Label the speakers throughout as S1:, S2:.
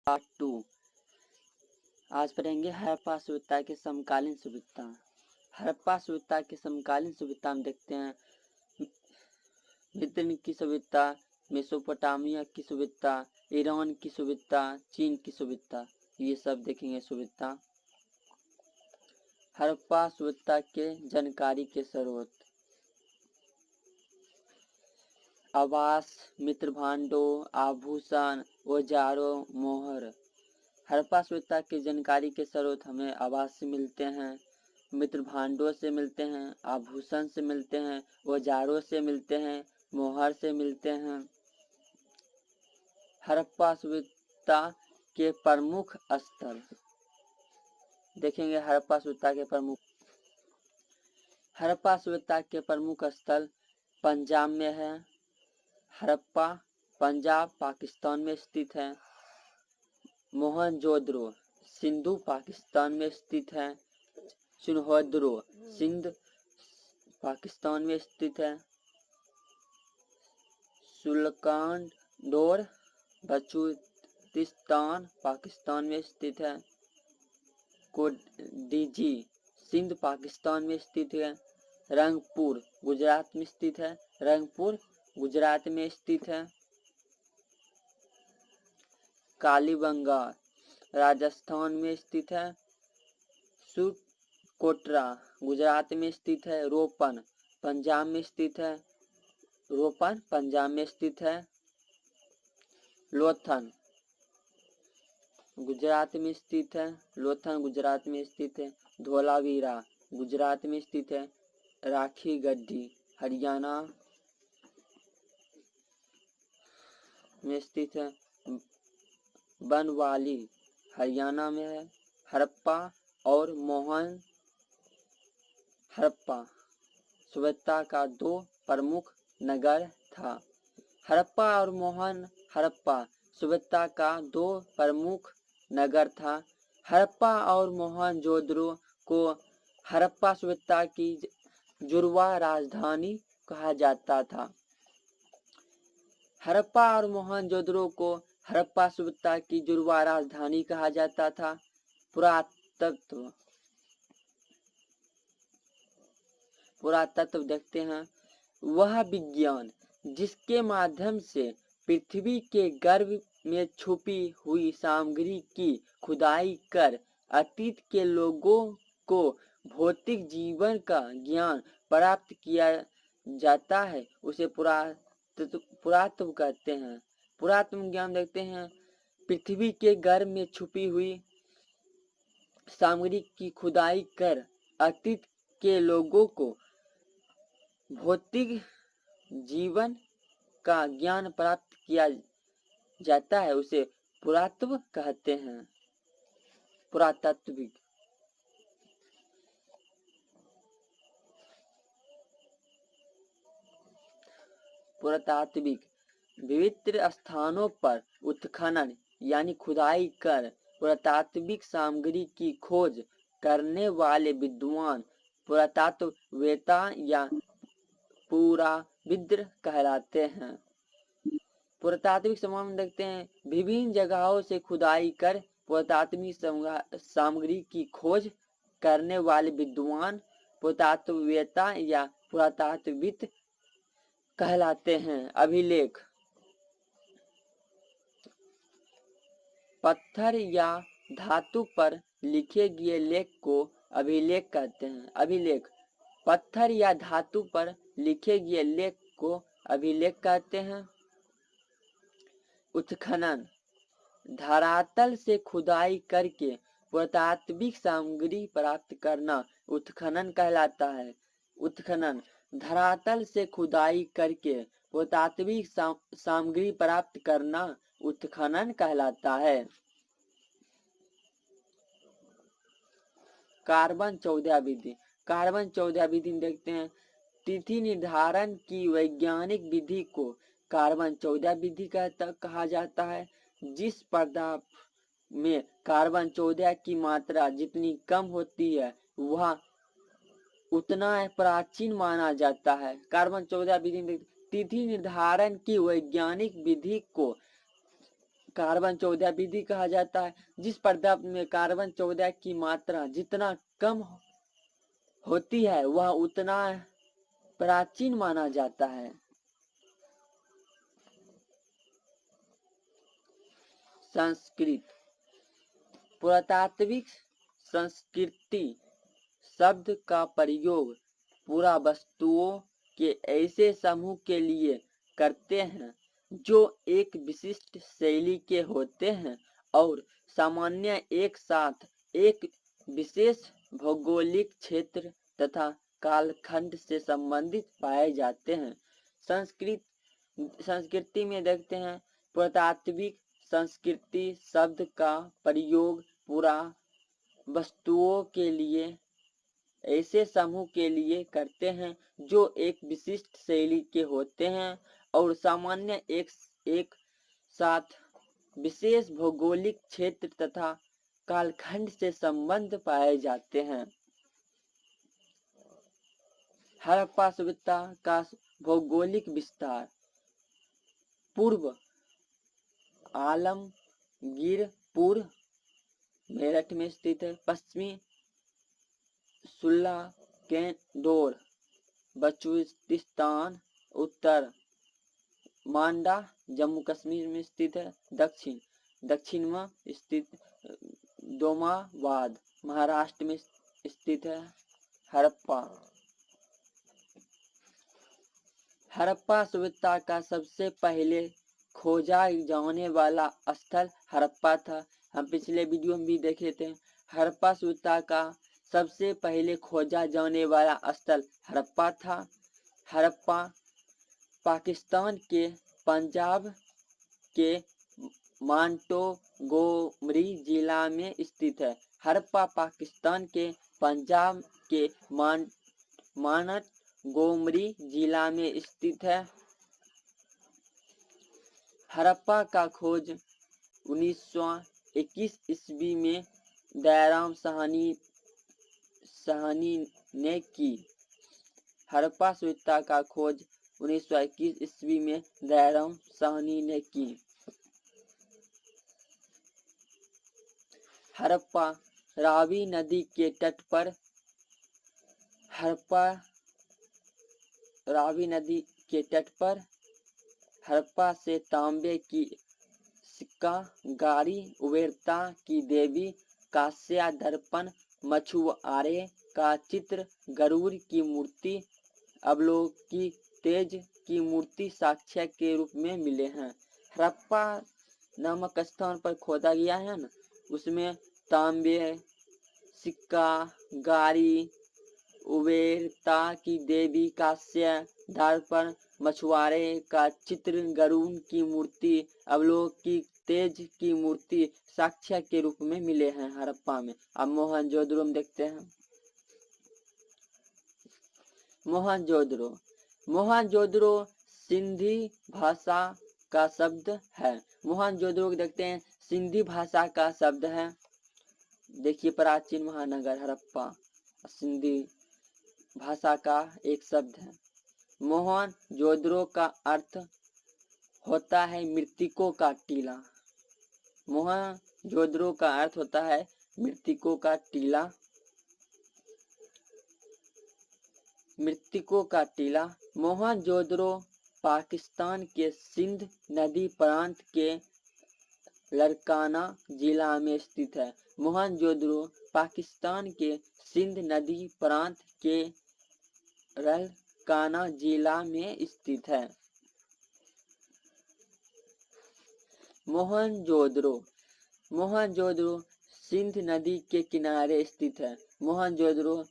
S1: Part 2। आज पढ़ेंगे हड़प्पा सभ्यता के समकालीन सभ्यता। हड़प्पा सभ्यता के समकालीन सभ्यता में देखते हैं मिस्र की सभ्यता, मेसोपोटामिया की सभ्यता, ईरान की सभ्यता, चीन की सभ्यता, ये सब देखेंगे सभ्यता। हड़प्पा सभ्यता के जानकारी के स्रोत: आवास, मित्र भांडों, आभूषण, औजारों, मोहर। हड़प्पा सभ्यता की जानकारी के स्रोत हमें आवास से मिलते हैं, मित्र भांडों से मिलते हैं, आभूषण से मिलते हैं, औजारों से मिलते हैं, मोहर से मिलते हैं। हड़प्पा सभ्यता के प्रमुख स्थल देखेंगे। हड़प्पा सभ्यता के प्रमुख स्थल पंजाब में है। हड़प्पा पंजाब पाकिस्तान में स्थित है। मोहनजोदड़ो सिंधु पाकिस्तान में स्थित है। सुनहोदरो सिंध पाकिस्तान में स्थित है। सुल्तानडोर बलूचिस्तान पाकिस्तान में स्थित है। कोडिजी सिंध पाकिस्तान में स्थित है। रंगपुर गुजरात में स्थित है। रंगपुर गुजरात में स्थित है। कालीबंगा राजस्थान में स्थित है। सुकोट्रा गुजरात में स्थित है। रोपन पंजाब में स्थित है। लोथन गुजरात में स्थित है। धोलावीरा गुजरात में स्थित है। राखी गढ़ी हरियाणा में स्थित है। बनवाली हरियाणा में है। हड़प्पा और मोहन हड़प्पा सभ्यता का दो प्रमुख नगर था। हड़प्पा और मोहन हड़प्पा सभ्यता का दो प्रमुख नगर था। हड़प्पा और मोहनजोदड़ो को हड़प्पा सभ्यता की जुड़वा राजधानी कहा जाता था। हड़प्पा और मोहनजोदड़ो को हड़प्पा सभ्यता की जुड़वा राजधानी कहा जाता था। पुरातत्व देखते हैं। वह विज्ञान जिसके माध्यम से पृथ्वी के गर्भ में छुपी हुई सामग्री की खुदाई कर अतीत के लोगों को भौतिक जीवन का ज्ञान प्राप्त किया जाता है, उसे पुरातत्व कहते हैं। पुरातत्व ज्ञान देखते हैं। पृथ्वी के गर्भ में छुपी हुई सामग्री की खुदाई कर अतीत के लोगों को भौतिक जीवन का ज्ञान प्राप्त किया जाता है, उसे पुरातत्व कहते हैं। पुरातात्विक विविध स्थानों पर उत्खनन यानी खुदाई कर पुरातात्विक सामग्री की खोज करने वाले विद्वान पुरातत्ववेत्ता या पुराविद कहलाते हैं। पुरातात्विक सामग्री देखते हैं। विभिन्न जगहों से खुदाई कर पुरातात्विक सामग्री की खोज करने वाले विद्वान पुरातत्ववेत्ता या पुरातत्वविद कहलाते हैं। अभिलेख पत्थर या धातु पर लिखे गए लेख को अभिलेख कहते हैं। अभिलेख पत्थर या धातु पर लिखे गए लेख को अभिलेख कहते हैं। उत्खनन धरातल से खुदाई करके पुरातात्विक सामग्री प्राप्त करना उत्खनन कहलाता है। उत्खनन धरातल से खुदाई करके पुरातात्विक सामग्री प्राप्त करना उत्खनन कहलाता है। कार्बन 14 विधि देखते हैं। तिथि निर्धारण की वैज्ञानिक विधि को कार्बन 14 विधि कहा जाता है। जिस पदार्थ में कार्बन 14 की मात्रा जितनी कम होती है वह उतना प्राचीन माना जाता है। कार्बन 14 विधि तिथि निर्धारण की वैज्ञानिक विधि को कार्बन 14 विधि कहा जाता है, जिस पदार्थ में कार्बन 14 की मात्रा जितना कम होती है वह उतना प्राचीन माना जाता है। संस्कृत। पुरातात्विक संस्कृति शब्द का प्रयोग पूरा वस्तुओं के ऐसे समूह के लिए करते हैं जो एक विशिष्ट शैली के होते हैं और सामान्य एक साथ एक विशेष भौगोलिक क्षेत्र तथा कालखंड से संबंधित पाए जाते हैं। संस्कृति में देखते हैं, पुरातात्विक संस्कृति शब्द का प्रयोग पूरा वस्तुओं के लिए ऐसे समूह के लिए करते हैं जो एक विशिष्ट शैली के होते हैं और सामान्य एक साथ विशेष भौगोलिक क्षेत्र तथा कालखंड से संबंध पाए जाते हैं। हड़प्पा सभ्यता का भौगोलिक विस्तार पूर्व आलमगीरपुर मेरठ में स्थित है, पश्चिमी सुल्ला केंडोर बलूचिस्तान, उत्तर मांडा जम्मू कश्मीर में स्थित है, दक्षिण में स्थित दोमाबाद महाराष्ट्र में स्थित है। हड़प्पा सभ्यता का सबसे पहले खोजा जाने वाला स्थल हड़प्पा था। हम पिछले वीडियो में भी देखे थे। हड़प्पा सभ्यता का सबसे पहले खोजा जाने वाला स्थल हड़प्पा था। हड़प्पा पाकिस्तान के पंजाब के मोंटगोमरी जिला में स्थित है। हड़प्पा पाकिस्तान के पंजाब के मोंटगोमरी जिला में स्थित है। हड़प्पा का खोज 1921 ईस्वी में दयाराम साहनी ने की। हड़प्पा सभ्यता का खोज 1921 ईस्वी में दयाराम साहनी ने की। हड़प्पा रावी नदी के तट पर हड़प्पा से तांबे की सिक्का, गारी, उबेरता की देवी, कांस्य दर्पण, मछुआरे का चित्र, गरुड़ की मूर्ति, अवलोकी तेज की मूर्ति साक्ष्य के रूप में मिले हैं। हड़प्पा नामक स्थान पर खोदा गया है ना, उसमें तांबे, सिक्का, गारी, उबेरता की देवी, कांस्य दर्पण, मछुआरे का चित्र, गरुड़ की मूर्ति, अवलोकी तेज की मूर्ति साक्ष्य के रूप में मिले हैं हड़प्पा में। अब मोहनजोदड़ो में देखते हैं। मोहनजोदड़ो सिंधी भाषा का शब्द है। मोहनजोदड़ो को देखते हैं, सिंधी भाषा का शब्द है। देखिए, प्राचीन महानगर हड़प्पा सिंधी भाषा का एक शब्द है। मोहनजोदड़ो का अर्थ होता है मृतकों का टीला। मोहनजोदड़ो का अर्थ होता है मृतकों का टीला। मोहनजोदड़ो पाकिस्तान के सिंध नदी प्रांत के लारकाना जिला में स्थित है। मोहनजोदड़ो पाकिस्तान के सिंध नदी प्रांत के लारकाना जिला में स्थित है। मोहनजोदड़ो सिंध नदी के किनारे स्थित है। मोहनजोदड़ो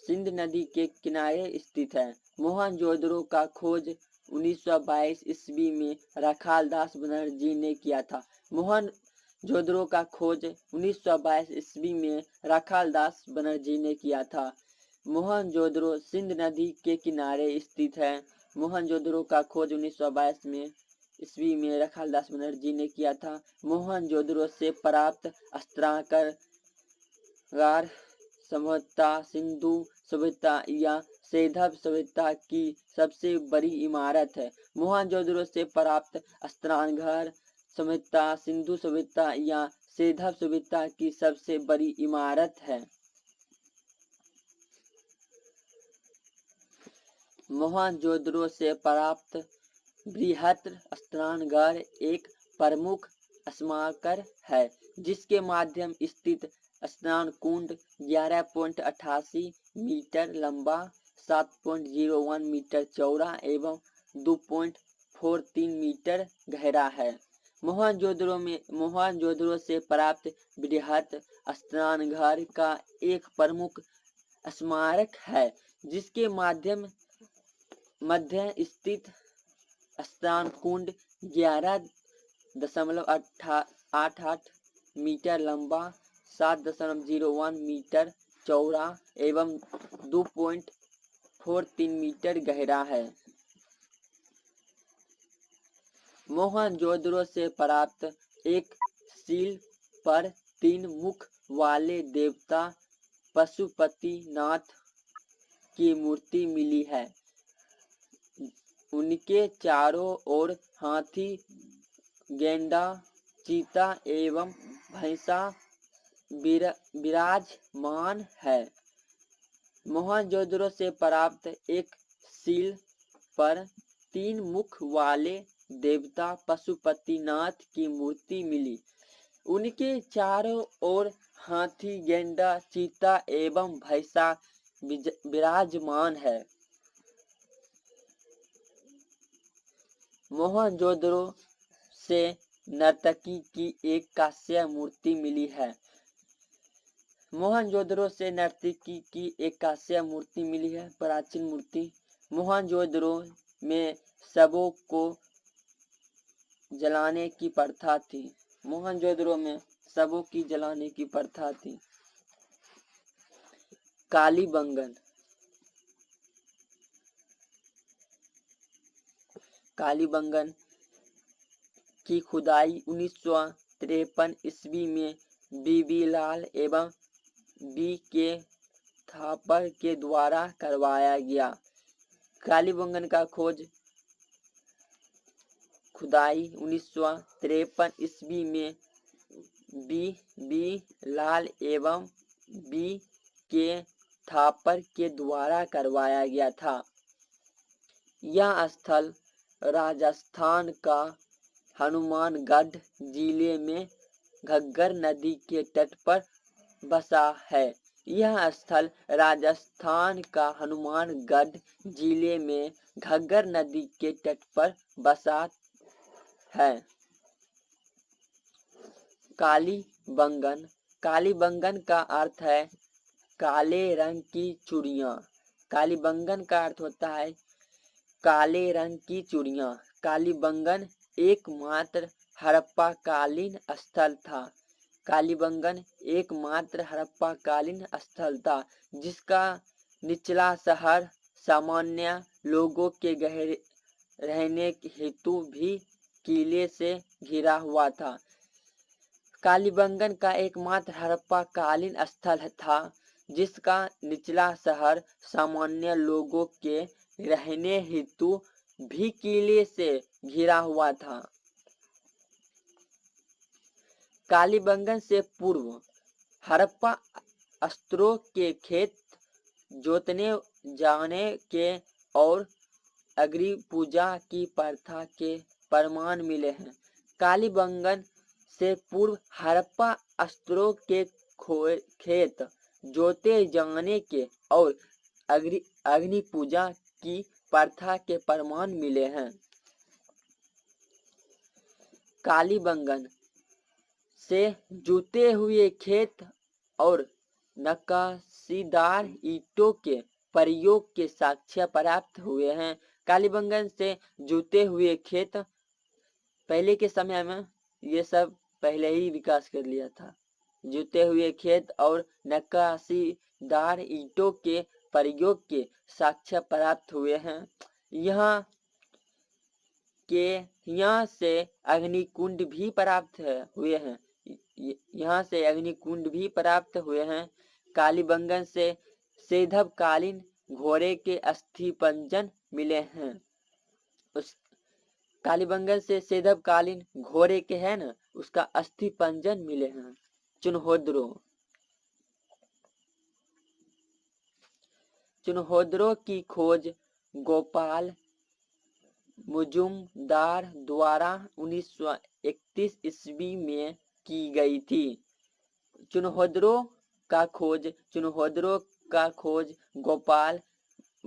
S1: सिंध नदी के किनारे स्थित है। मोहनजोदड़ो का खोज 1922 ईस्वी में राखालदास बनर्जी ने किया था। मोहनजोदड़ो का खोज 1922 ईस्वी में राखालदास बनर्जी ने किया था। मोहनजोदड़ो सिंध नदी के किनारे स्थित है। मोहनजोदड़ो का खोज 1922 ईस्वी में राखालदास बनर्जी ने किया था। मोहनजोदड़ो से प्राप्त अस्त्रागार सभ्यता सिंधु सभ्यता या सैंधव सभ्यता की सबसे बड़ी इमारत है। मोहनजोदड़ो से प्राप्त अस्त्रागार सभ्यता, सिंधु सभ्यता या सेधव सभ्यता की सबसे बड़ी इमारत है। मोहनजोदड़ो से प्राप्त बृहत स्नानघर एक प्रमुख स्मारक है, जिसके माध्यम स्थित स्नान कुंड 11.88 मीटर लंबा, 7.01 मीटर चौड़ा एवं 2.43 मीटर गहरा है। मोहनजोदड़ो से प्राप्त बृहत स्नानघर का एक प्रमुख स्मारक है, जिसके मध्य स्थित स्नान कुंड 11.88 मीटर लंबा, 7.01 मीटर चौड़ा एवं 2.43 मीटर गहरा है। मोहनजोदड़ो से प्राप्त एक सील पर 3 मुख वाले देवता पशुपतिनाथ की मूर्ति मिली है। उनके चारों ओर हाथी, गैंडा, चीता एवं भैंसा विराजमान है। मोहनजोदड़ो से प्राप्त एक सील पर 3 मुख वाले देवता पशुपतिनाथ की मूर्ति मिली। उनके चारों ओर हाथी, गैंडा, चीता एवं भैंसा विराजमान है। मोहनजोदड़ो से नर्तकी की एक कांस्य मूर्ति मिली है। मोहनजोदड़ो से नर्तकी की एक कांस्य मूर्ति मिली है, प्राचीन मूर्ति। मोहनजोदड़ो में शवों को जलाने की प्रथा थी। मोहनजोदड़ो में शवों की जलाने की प्रथा थी। कालीबंगन। कालीबंगन की खुदाई 1953 ईस्वी में बीबी लाल एवं बी के थापर के द्वारा करवाया गया। कालीबंगन का खुदाई 1953 ईस्वी में बी लाल एवं बी के थापर के द्वारा करवाया गया था। यह स्थल राजस्थान का हनुमानगढ़ जिले में घग्गर नदी के तट पर बसा है। यह स्थल राजस्थान का हनुमानगढ़ जिले में घग्गर नदी के तट पर बसा है। कालीबंगन। कालीबंगन का अर्थ है काले रंग की चूड़ियाँ। कालीबंगन का अर्थ होता है काले रंग की चूड़ियाँ। कालीबंगन एकमात्र हड़प्पाकालीन स्थल था। कालीबंगन एकमात्र हड़प्पाकालीन स्थल था जिसका निचला शहर सामान्य लोगों के रहने हेतु भी किले से घिरा हुआ था। कालीबंगन का एकमात्र हड़प्पाकालीन स्थल था जिसका निचला शहर सामान्य लोगों के रहने हेतु भी किले से घिरा हुआ था। कालीबंगन से पूर्व हड़प्पा अस्त्रों के खेत जोतने जाने के और अग्नि पूजा की प्रथा के प्रमाण मिले हैं। कालीबंगन से पूर्व हड़प्पा अस्त्रों के खेत जोते जाने के और अग्नि पूजा की प्रथा के प्रमाण मिले हैं। कालीबंगन से जुते हुए खेत और नक्काशीदार ईंटों के प्रयोग के साक्ष्य प्राप्त हुए हैं। कालीबंगन से जुते हुए खेत, पहले के समय में ये सब पहले ही विकास कर लिया था। जुते हुए खेत और नक्काशीदार ईंटों के प्रयोग के साक्ष्य प्राप्त हुए हैं। यहाँ से अग्निकुंड भी प्राप्त हुए हैं। यहाँ से अग्निकुंड भी प्राप्त हुए हैं। कालीबंगन से सेधवकालीन घोड़े के अस्थि पंजन मिले हैं। कालीबंगन से सैदबकालीन घोड़े के है ना, उसका अस्थि पंजन मिले हैं। चुनहोदरों की खोज गोपाल मुजुमदार द्वारा 1931 ईस्वी में की गई थी। चुनहोदरों का खोज गोपाल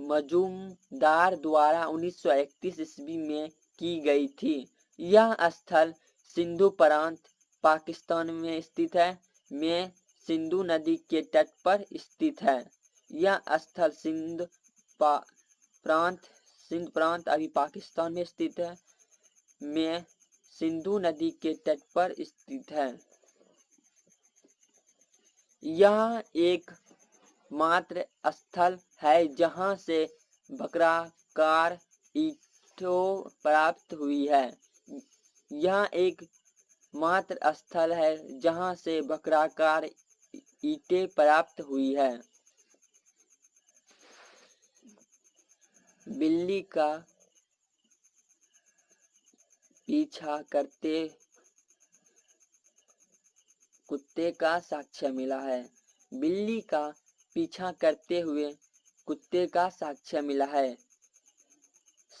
S1: मजूमदार द्वारा 1931 ईस्वी में की गई थी। यह स्थल सिंधु प्रांत पाकिस्तान में स्थित है, में सिंधु नदी के तट पर स्थित है। यह स्थल सिंध प्रांत अभी पाकिस्तान में स्थित है, में सिंधु नदी के तट पर स्थित है। यह एक मात्र स्थल है जहां से वक्राकार ईंटों प्राप्त हुई है। यह एक मात्र स्थल है जहां से वक्राकार ईंटें प्राप्त हुई है। बिल्ली का पीछा करते कुत्ते का साक्ष्य मिला है। बिल्ली का पीछा करते हुए कुत्ते का साक्ष्य मिला है।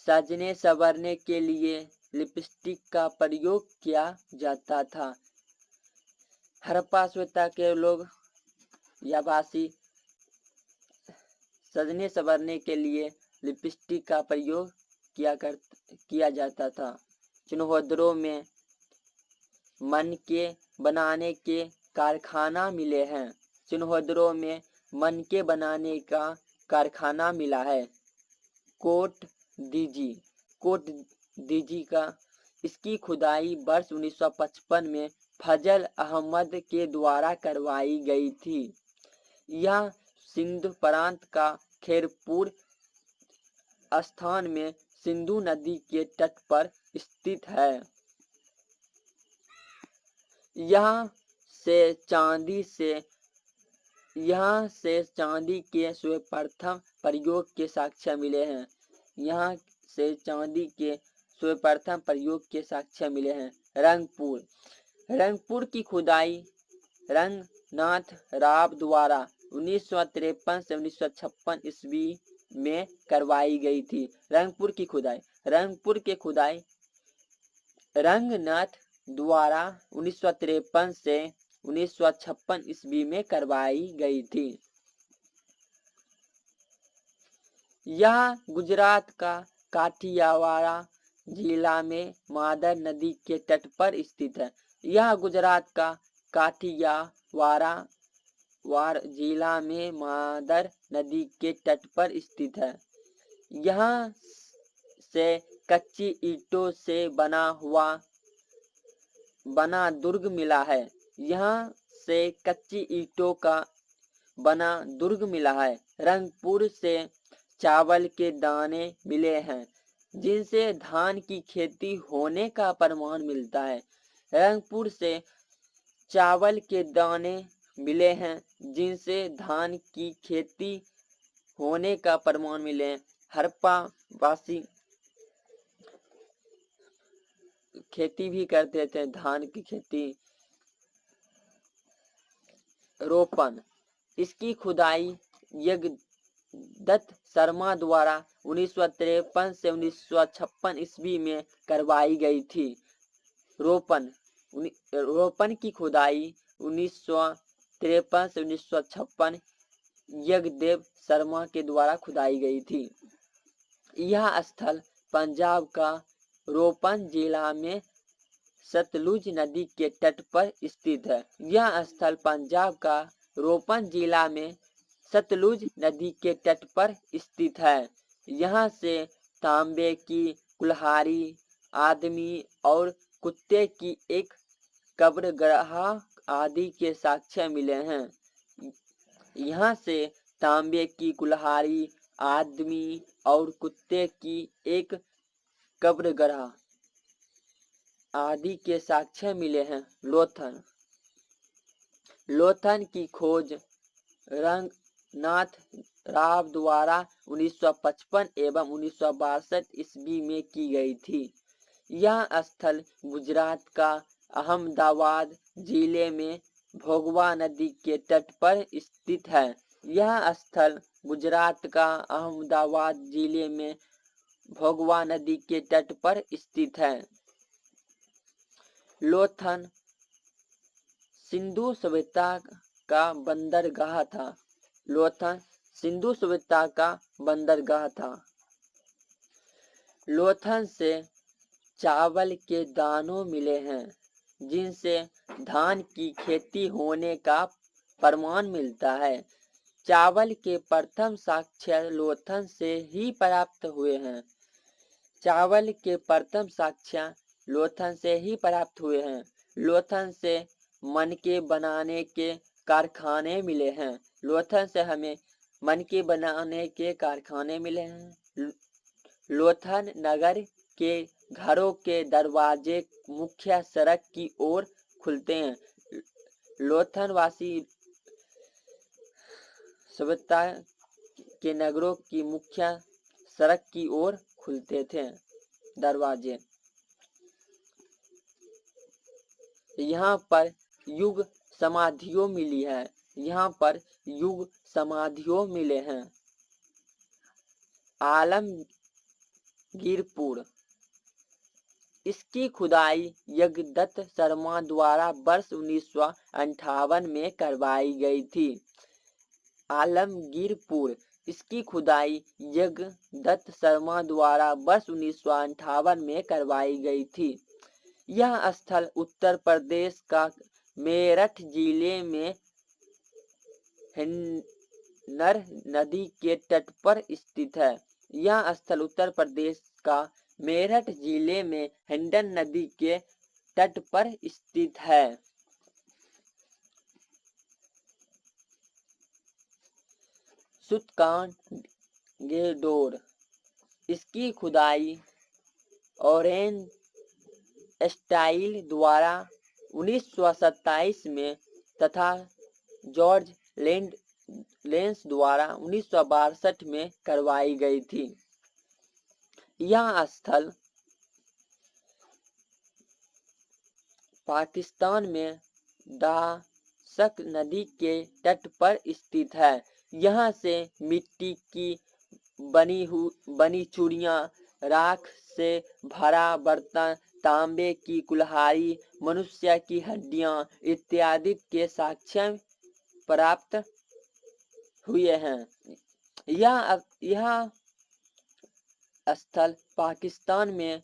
S1: सजने संवरने के लिए लिपस्टिक का प्रयोग किया जाता था। हड़प्पा सभ्यता के लोग या वासी सजने संवरने के लिए लिपस्टिक का प्रयोग किया जाता था। चुनहोदरों में मनके बनाने के कारखाना मिले हैं। चुनहोदरों में मनके बनाने का कारखाना मिला है। कोट दीजी का इसकी खुदाई वर्ष 1955 में फजल अहमद के द्वारा करवाई गई थी। यह सिंध प्रांत का खेरपुर स्थान में सिंधु नदी के तट पर स्थित है। यहाँ से चांदी के सर्वप्रथम प्रयोग के साक्ष्य मिले हैं। यहाँ से चांदी के सर्वप्रथम प्रयोग के साक्ष्य मिले हैं। रंगपुर की खुदाई रंगनाथ राव द्वारा 1953 से 1956 ईस्वी में करवाई गई थी। रंगपुर की खुदाई रंगनाथ द्वारा 1953 से 1956 ईस्वी में करवाई गई थी। यह गुजरात का काठियावाड़ जिला में मादर नदी के तट पर स्थित है। यह गुजरात का काठियावाड़ जिला में मादर नदी के तट पर स्थित है। यहाँ से कच्ची ईंटों से बना दुर्ग मिला है। यहाँ से कच्ची ईंटों का बना दुर्ग मिला है। रंगपुर से चावल के दाने मिले हैं, जिनसे धान की खेती होने का प्रमाण मिलता है। रंगपुर से चावल के दाने मिले हैं, जिनसे धान की खेती होने का प्रमाण मिले हैं। हड़प्पा वासी खेती भी करते थे, धान की खेती। रोपन इसकी खुदाई यज्ञदत्त शर्मा द्वारा 1953 से 1956 ईस्वी में करवाई गई थी। रोपन की खुदाई 1953 से 1956 यज्ञदेव शर्मा के द्वारा खुदाई गई थी। यह स्थल पंजाब का रोपन जिला में सतलुज नदी के तट पर स्थित है। यह स्थल पंजाब का रोपन जिला में सतलुज नदी के तट पर स्थित है। यहाँ से तांबे की कुल्हाड़ी, आदमी और कुत्ते की एक कब्रगाह आदि के साक्ष्य मिले हैं। यहाँ से तांबे की कुल्हाड़ी, आदमी और कुत्ते की एक कब्रगाह आदि के साक्ष्य मिले हैं। लोथन की खोज रंगनाथ राव द्वारा 1955 एवं 1962 ईस्वी में की गई थी। यह स्थल गुजरात का अहमदाबाद जिले में भोगवा नदी के तट पर स्थित है। यह स्थल गुजरात का अहमदाबाद जिले में भोगवा नदी के तट पर स्थित है। लोथल सिंधु सभ्यता का बंदरगाह था। लोथल सिंधु सभ्यता का बंदरगाह था। लोथल से चावल के दानों मिले हैं, जिनसे धान की खेती होने का प्रमाण मिलता है। चावल के प्रथम साक्ष्य लोथल से ही प्राप्त हुए हैं। चावल के प्रथम साक्ष्य लोथल से ही प्राप्त हुए हैं। लोथल से मनके बनाने के कारखाने मिले हैं। लोथल से हमें मनके बनाने के कारखाने मिले हैं। लोथल नगर के घरों के दरवाजे मुख्य सड़क की ओर खुलते हैं। लोथल वासी सभ्यता के नगरों की मुख्य सड़क की ओर खुलते थे दरवाजे। यहाँ पर युग समाधियों मिली है। यहाँ पर युग समाधियों मिले हैं। आलमगीरपुर, इसकी खुदाई यज्ञदत्त शर्मा द्वारा वर्ष 1958 में करवाई गई थी। आलमगीरपुर, इसकी खुदाई यज्ञदत्त शर्मा द्वारा वर्ष 1958 में करवाई गई थी। यह स्थल उत्तर प्रदेश का मेरठ जिले में हिन्नर नदी के तट पर स्थित है। यह स्थल उत्तर प्रदेश का मेरठ जिले में हिंडन नदी के तट पर स्थित है। सुतकान-गेडोर, इसकी खुदाई ऑरेंज स्टाइल द्वारा 1927 में तथा जॉर्ज लेंस द्वारा 1962 में करवाई गई थी। यह स्थल पाकिस्तान में दासक नदी के तट पर स्थित है। यहाँ से मिट्टी की बनी चूड़ियाँ, राख से भरा बर्तन, तांबे की कुल्हाड़ी, मनुष्य की हड्डियाँ इत्यादि के साक्ष्य प्राप्त हुए हैं। यह स्थल पाकिस्तान में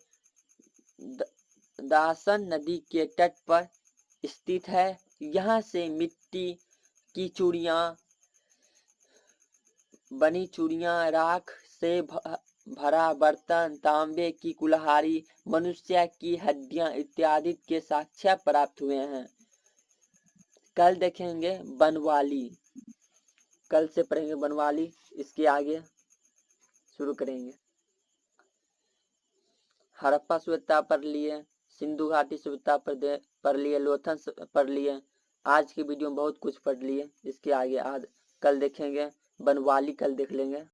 S1: दासन नदी के तट पर स्थित है। यहाँ से मिट्टी की चूड़ियाँ, बनी चूड़ियाँ, राख से भरा बर्तन, तांबे की कुल्हाड़ी, मनुष्य की हड्डियाँ इत्यादि के साक्ष्य प्राप्त हुए हैं। कल देखेंगे बनवाली। कल से पढ़ेंगे बनवाली, इसके आगे शुरू करेंगे। हड़प्पा सभ्यता पढ़ लिए, सिंधु घाटी सभ्यता पढ़ लिए, लोथल पढ़ लिए। आज की वीडियो में बहुत कुछ पढ़ लिए। इसके आगे आज कल देखेंगे बनवाली, कल देख लेंगे।